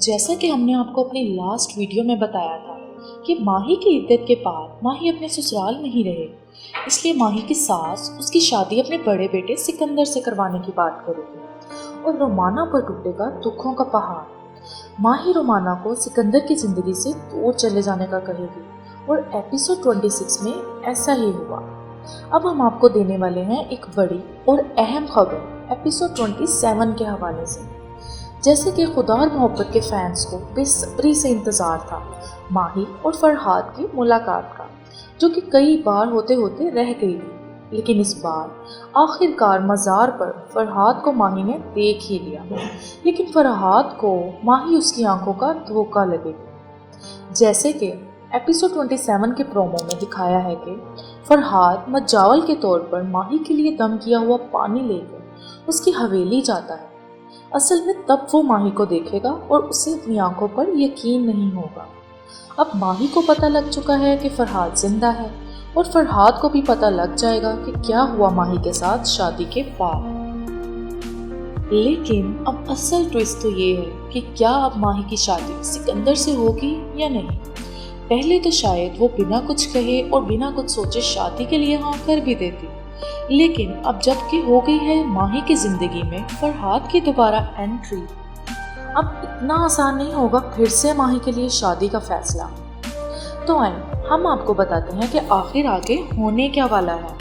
जैसा कि हमने आपको अपनी लास्ट वीडियो में बताया था कि माही की इद्दत के बाद माही अपने ससुराल नहीं रहे, इसलिए माही की सास उसकी शादी अपने बड़े बेटे सिकंदर से करवाने की बात करेगी और रोमाना पर टूटेगा दुखों का पहाड़। माही रोमाना को सिकंदर की जिंदगी से दूर चले जाने का कहेगी और एपिसोड 26 में ऐसा ही हुआ। अब हम आपको देने वाले हैं एक बड़ी और अहम खबर एपिसोड 27 के हवाले से। जैसे कि खुदा और मोहब्बत के फैंस को बेसब्री से इंतज़ार था माही और फरहाद की मुलाकात का, जो कि कई बार होते होते रह गई थी, लेकिन इस बार आखिरकार मज़ार पर फरहाद को माही ने देख ही लिया। लेकिन फरहाद को माही उसकी आंखों का धोखा लगेगी। जैसे कि एपिसोड 27 के प्रोमो में दिखाया है कि फरहाद मजावल के तौर पर माही के लिए दम किया हुआ पानी लेकर उसकी हवेली जाता है। असल में तब वो माही को देखेगा और उसे अपनी आंखों पर यकीन नहीं होगा। अब माही को पता लग चुका है कि फरहाद जिंदा है और फरहाद को भी पता लग जाएगा कि क्या हुआ माही के साथ शादी के बाद। लेकिन अब असल ट्विस्ट तो ये है कि क्या अब माही की शादी सिकंदर से होगी या नहीं। पहले तो शायद वो बिना कुछ कहे और बिना कुछ सोचे शादी के लिए हाँ कर भी देती, लेकिन अब जबकि हो गई है माही की जिंदगी में फरहाद की दोबारा एंट्री, अब इतना आसान नहीं होगा फिर से माही के लिए शादी का फैसला। तो आइए हम आपको बताते हैं कि आखिर आगे होने क्या वाला है।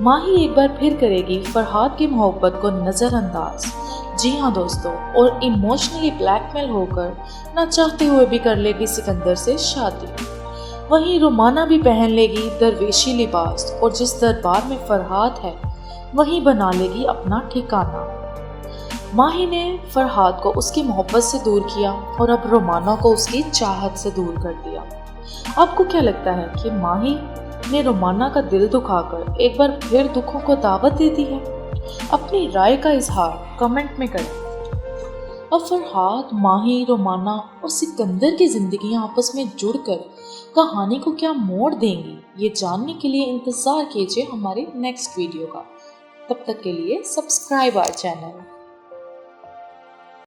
माही एक बार फिर करेगी फरहाद की मोहब्बत को नज़रअंदाज, जी हाँ दोस्तों, और इमोशनली ब्लैकमेल होकर ना चाहते हुए भी कर लेगी सिकंदर से शादी। वहीं रोमाना भी पहन लेगी दरवेशी लिबास और जिस दरबार में फरहाद है वहीं बना लेगी अपना ठिकाना। माही ने फरहाद को उसकी मोहब्बत से दूर किया और अब रोमाना को उसकी चाहत से दूर कर दिया। आपको क्या लगता है कि माही ने रोमाना का दिल दुखाकर एक बार फिर दुखों को दावत दे दी है? अपनी राय का इजहार कमेंट में करें। अब फरहाद, माही, रोमाना और सिकंदर की जिंदगियां आपस में जुड़कर कहानी को क्या मोड़ देंगी, ये जानने के लिए इंतजार कीजिए हमारे नेक्स्ट वीडियो का। तब तक के लिए सब्सक्राइब आवर चैनल।